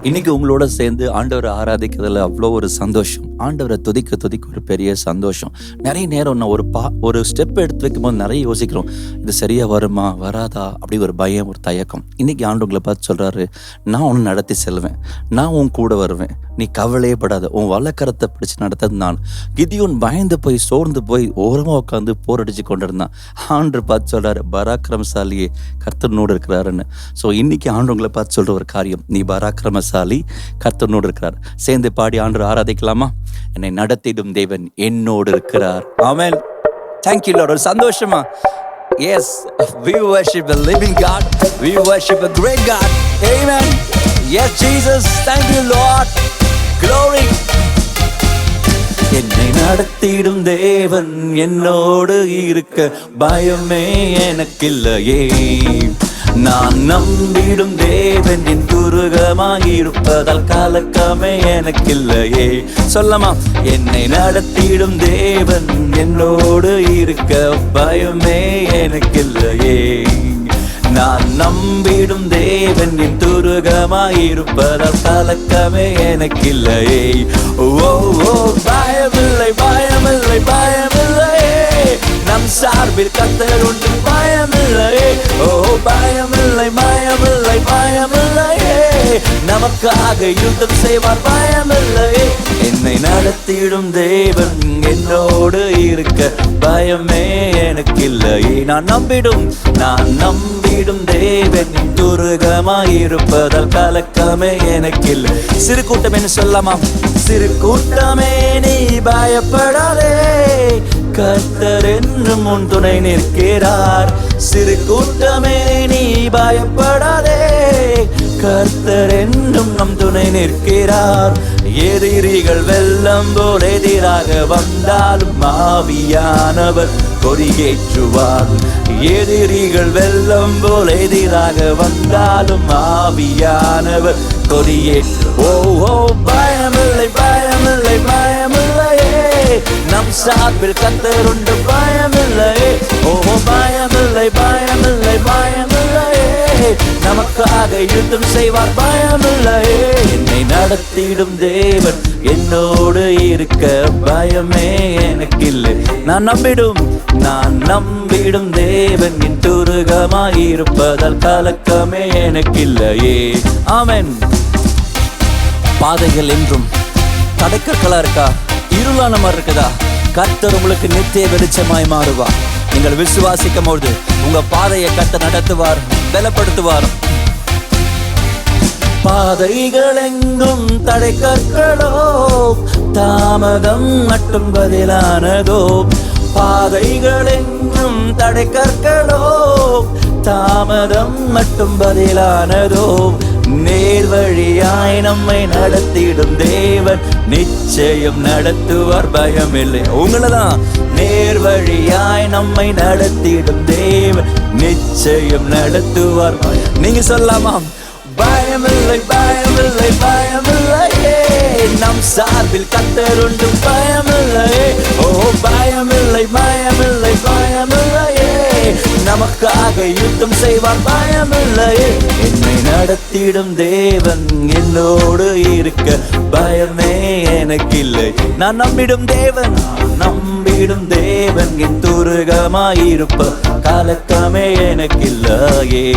இன்னைக்கு உங்களோட சேர்ந்து ஆண்டவரை ஆராதிக்கிறதுல அவ்வளோ ஒரு சந்தோஷம். ஆண்டவரை துதிக்க துதிக்க ஒரு பெரிய சந்தோஷம். நிறைய நேரம் நான் ஒரு ஸ்டெப் எடுத்து வைக்கும்போது நிறைய யோசிக்கிறோம், இது சரியா வருமா வராதா, அப்படி ஒரு பயம், ஒரு தயக்கம். இன்னைக்கு ஆண்டவங்களை பார்த்து சொல்றாரு, நான் உன்னை நடத்தி செல்வேன், நான் உன் கூட வருவேன், நீ கவலையே படாத, உன் வல்லக்கரத்தை பிடிச்சு நடத்தது நான். கிதியோன் பயந்து போய் சோர்ந்து போய் ஓரமாக உட்காந்து போரடிச்சு கொண்டிருந்தான். ஆண்டு பார்த்து சொல்றாரு, பராக்கிரமசாலியே கர்த்தனோடு இருக்கிறாருன்னு. ஸோ இன்னைக்கு ஆண்டவங்களை பார்த்து சொல்ற ஒரு காரியம், நீ பராக்கிரமசாலி, கர்த்தனோடு இருக்கிறார். சேர்ந்து பாடி ஆண்டு ஆராதிக்கலாமா? என்னை நடத்திடும் தேவன் என்னோடு இருக்கிறார். ஆமென். Thank you Lord. ஒரு சந்தோஷமா? Yes, we worship a living God. We worship a great God. Amen. Yes Jesus. Thank you Lord. Glory. என்னை நடத்திடும் தேவன் என்னோடு இருக்க பயமே எனக்கில்லையே. நான் நம்பிடும் தேவன் என் துருகமாயிருப்பதால் கலக்கமே எனக்கில்லையே. சொல்லமா? என்னை நடத்திடும் தேவன் என்னோடு இருக்க பயமே எனக்கில்லையே. நான் நம்பிடும் தேவன் என் துருகமாயிருப்பதால் கலக்கமே எனக்கில்லையே. ஓ ஓ பயமில்லை பயமில்லை பயமில்லையே, நம் சார்பில் கர்த்தர் உண்டு பயமில்லையே. ஓ பயமில்லை பயமில்லை பயமில்லையே, நமக்காக யுத்தம் செய்வார் பயமில்லையே. என்னை நடத்திடும் தேவன் என்னோடு இருக்க பயமே எனக்கில்லையே. நான் நம்பிடும் தேவன் துருகமாயிருப்பதால் கலக்கமே எனக்கில்லை. சிறு கூட்டம் என்று சொல்லலாமா? சிறு கூட்டமே நீ பயப்படாதே, கர்த்தர் என்னும் உன் துணை நிற்கிறார். சிறு கூட்டமே நீ பயப்படாதே, கர்த்தர் என்னும் நம் துணை நிற்கிறார். எதிரிகள் வெள்ளம் போல் எதிராக வந்தாலும் ஆவியானவர் கொடியேற்றுவார். எதிரிகள் வெள்ளம் போல் எதிராக வந்தாலும் ஆவியானவர் கொடியேற்று. ஓ ஓ பயமில்லை பயமில்லை பயமில்லையே, நம் சார்பில் கர்த்தர் உண்டு பயமில்லையே. ஓ பயமில்லை பயமில்லை பயமில்லையே, நமக்காக யுத்தம் செய்வார் பயமில்லையே. என்னை நடத்திடும் தேவன் என்னோடு இருக்க பயமே எனக்கில்லை. நான் நம்பிடும் தேவன் என் துருகமாயிருப்பதால் கலக்கமே எனக்கில்லையே. ஆமென். பாதைகள் என்றும் தடைக்கற்களா இருக்கா, இருளான மாதிரி இருக்குதா? கர்த்தர் உங்களுக்கு நித்திய வெளிச்சமாய் மாறுவார். நீங்கள் விசுவாசிக்கும் போது உங்க பாதையை கர்த்தர் நடத்துவார், பலப்படுத்துவார். பாதைகள் எங்கும் தடை கற்களோ, தாமதம் மட்டும் பதிலானதோ. பாதைகள் எங்கும் தடை கற்களோ, தாமதம் மட்டும் பதிலானதோ. நேர்வழியாய் நம்மை நடத்திடும் தேவன் நிச்சயம் நடத்துவார் பயமில்லை. உங்களதான் நேர்வழியாய் நம்மை நடத்திடும் தேவன் நிச்சயம் நடத்துவார். நீங்க சொல்லலாமா? பயமில்லை பயமில்லை பயமில்லையே, நம் சார்பில் கர்த்தர் உண்டு பயமில்லையே. ஓ பயமில்லை பயமில்லை பயமில்லையே, நமக்காக யுத்தம் செய்வார் பயமில்லையே. என்னை நடத்திடும் தேவன் என்னோடு இருக்க பயமே எனக்கில்லை. நான் நம்பிடும் தேவன் என் துருகமாயிருப்ப கலக்கமே எனக்கில்லையே.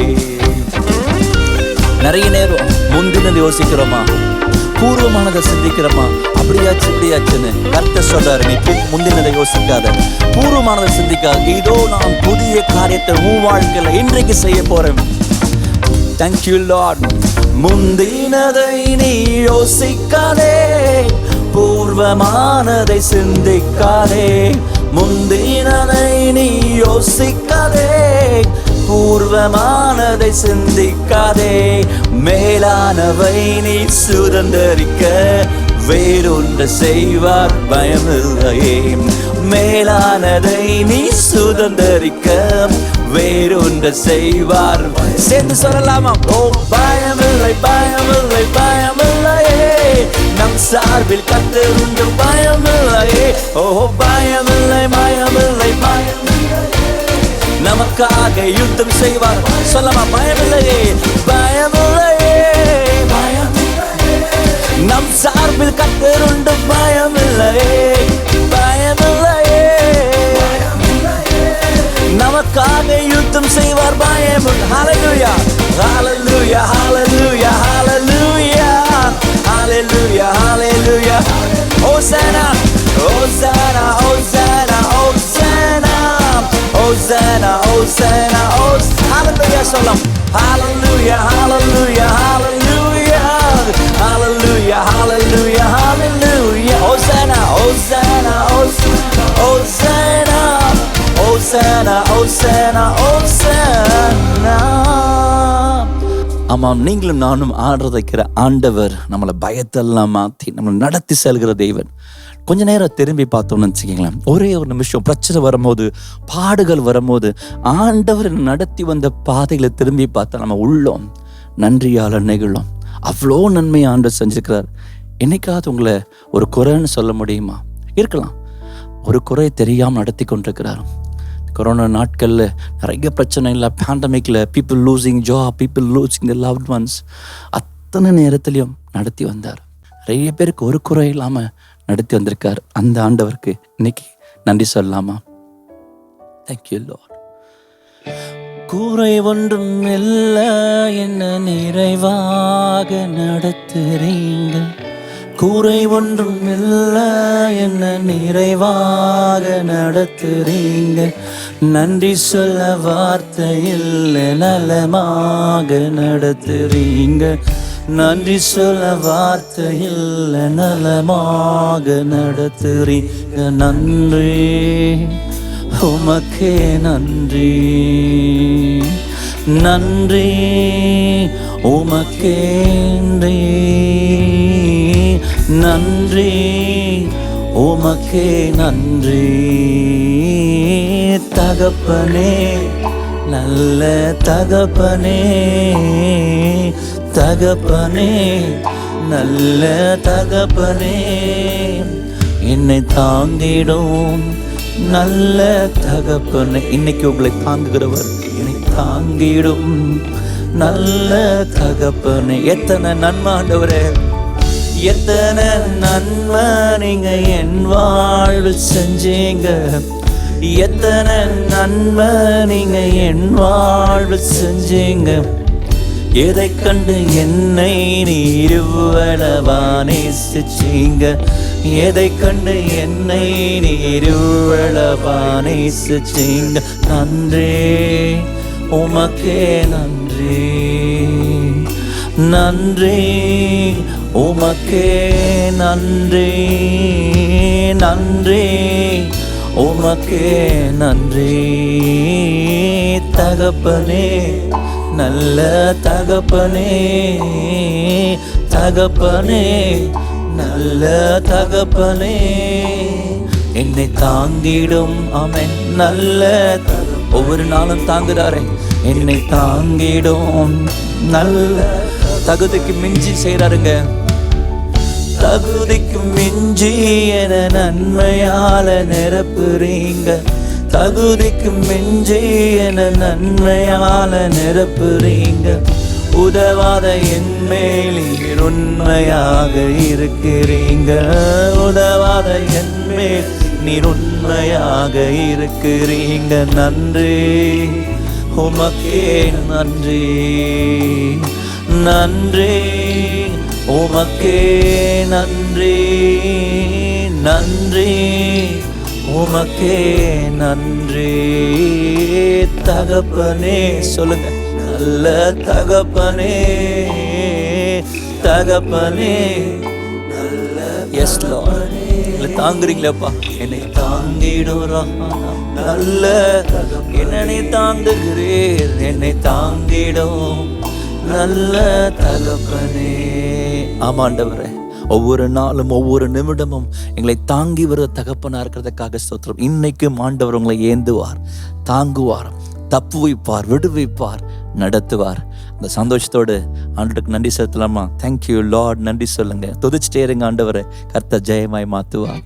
நிறைய நேரம் முந்தினது யோசிக்கிறோமா, பூர்வமானதை சிந்திக்கிறோமா, அப்படியாச்சு இப்படியாச்சுன்னு. கர்த்தர் சொல்றாரு, நீ முந்தினதை யோசிக்காத, பூர்வமானதை சிந்திக்காத. இதோ நான் புதிய காரியத்தை உன் வாழ்க்கையில இன்றைக்கு செய்ய போறேன். Thank you Lord. முந்தினதை நீ யோசிக்காதே, பூர்வமானதை சிந்திக்காதே. முந்தினதை நீ யோசிக்காதே, பூர்வமானதை சிந்திக்காதே. மேலானவை நீ சுதந்தரிக்க வேறொன்று செய்வார் பயமில்லையே. மேலானதை நீ சுதந்தரிக்க வேறொன்று செய்வார். சேர்ந்து சொல்லலாமா? ஓ பயமில்லை பயமில்லை பயமில்லையே, நம் சார்பில் கர்த்தர் உண்டு பயமில்லையே. ஓ பயமில்லை பயமில்லை பயமில்லையே, நமக்காக யுத்தம் செய்வார். சொல்லமா? பயமில்லையே பயமில்லையே பயமில்லையே, நம் சார்பில் கர்த்தருண்டு, பயமில்லையே, பயமில்லையே. நமக்காக யுத்தம் செய்வார், பயமில்லை. ஹல்லேலூயா, ஹல்லேலூயா, ஹல்லேலூயா, ஹல்லேலூயா, ஹல்லேலூயா, ஹல்லேலூயா. ஹோசனா, ஹோசனா, ஹோசனா, ஹோசனா, ஹோசனா, ஹோசனா, ஹல்லேலூயா சொல்லலாம். ஹல்லேலூயா, ஹல்லேலூயா, ஹல்லேலூயா, ஹல்லேலூயா, ஹல்லேலூயா, ஹல்லேலூயா. ஹோசனா, ஹோசனா, ஹோசனா, ஹோசனா, ஹோசனா, ஹோசனா. ஆமாம், நீங்களும் நானும் ஆராதிக்கிற ஆண்டவர் நம்மளை பயத்தெல்லாம் மாற்றி நம்மளை நடத்தி செல்கிற தெய்வன். கொஞ்ச நேரம் திரும்பி பார்த்தோம்னு வச்சுக்கிங்களேன், ஒரே ஒரு நிமிஷம் பிரச்சனை வரும்போது, பாடுகள் வரும்போது, ஆண்டவர் நடத்தி வந்த பாதைகளை திரும்பி பார்த்தா நம்ம உள்ளோம் நன்றியால் நெகிழும். அவ்வளோ நன்மை ஆண்டவர் செஞ்சிருக்கிறார். என்னைக்காவது உங்களை ஒரு குறைன்னு சொல்ல முடியுமா? இருக்கலாம், ஒரு குறை தெரியாமல் நடத்தி கொண்டிருக்கிறார். கொரோனா நாட்களில் நிறைய பிரச்சனை இல்லை, பேண்டமிக்கில் people losing job, people losing the loved ones, அத்தனை நேரத்துலையும் நடத்தி வந்தார். நிறைய பேருக்கு ஒரு குறை இல்லாமல் நடத்தி வந்திருக்கார். அந்த ஆண்டவருக்கு இன்னைக்கு நன்றி சொல்லலாமா? Thank you Lord. குறை ஒன்றும் இல்லை, என்ன நிறைவாக நடத்துறீங்க. குறை ஒன்றும் இல்லை, என்ன நிறைவாக நடத்துறீங்க. நன்றி சொல்ல வார்த்தை இல்லை, நலமாக நடத்துறீங்க. நன்றி சொல்ல வார்த்தை இல்லை, நலமாக நடத்துறீங்க. நன்றி உமக்கே நன்றி, நன்றி உமக்கே நன்றி, உமக்கே நன்றி. தகப்பனே, நல்ல தகப்பனே, தகப்பனே, நல்ல தகப்பனே, என்னை தாங்கிடும் நல்ல தகப்பனே. இன்னைக்கு உங்களை தாங்குகிறவர், என்னை தாங்கிடும் நல்ல தகப்பனே. எத்தனை நன்மை ஆண்டவரே, எத்தனை நன்மை நீங்க என் வாழ்வு செஞ்சீங்க. எத்தனை நன்மை நீங்க என் வாழ்வு செஞ்சீங்க. எதை கண்டு என்னை நீர் இவ்வளவா நேசிச்சீங்க. எதை கண்டு என்னை நீர் இவ்வளவா நேசிச்சீங்க. நன்றி உமக்கே நன்றி, நன்றி உமக்கே நன்றி, நன்றி உமக்கே நன்றி. தகப்பனே, நல்ல தகப்பனே, தகப்பனே, நல்ல தகப்பனே, என்னை தாங்கிடும். ஆமென். நல்ல ஒவ்வொரு நாளும் தாங்குறாரே, என்னை தாங்கிடும் நல்ல தகுதிக்கு மிஞ்சி செய்றாருங்க. தகுதிக்கு மிஞ்சி என நன்மையால நிரப்புறீங்க. தகுதிக்கு மிஞ்சி என நன்மையால நிரப்புறீங்க. உதவாத என் மேல் நீர் உண்மையாக இருக்கிறீங்க. உதவாத என் மேல் நீர் உண்மையாக இருக்கிறீங்க. நன்றி உமக்கே நன்றி, நன்றி உமக்கே நன்றி, நன்றி உமக்கே நன்றி. தகப்பனே, சொல்லுங்க, நல்ல தகப்பனே, தகப்பனே, நல்ல எஸ் லார்ட். தாங்குறீங்களப்பா, என்னை தாங்கிடுறோம். நல்ல என்னை தாங்குகிறீர், என்னை தாங்கிடும் நல்ல தகப்பனே. ஆமாண்டவரே, ஒவ்வொரு நாளும் ஒவ்வொரு நிமிடமும் எங்களை தாங்கி வர தகப்பனா இருக்கிறதுக்காக ஸ்தோத்திரம். இன்னைக்கும் ஆண்டவர் உங்களை ஏந்துவார், தாங்குவார், தப்பு வைப்பார், விடுவிப்பார், நடத்துவார். அந்த சந்தோஷத்தோடு ஆண்டவருக்கு நன்றி செலுத்தலாமா? Thank you Lord. நன்றி சொல்லுங்க, துதிச்சிட்டே இருங்க. ஆண்டவரை கர்த்தர் ஜெயமாய் மாத்துவார்.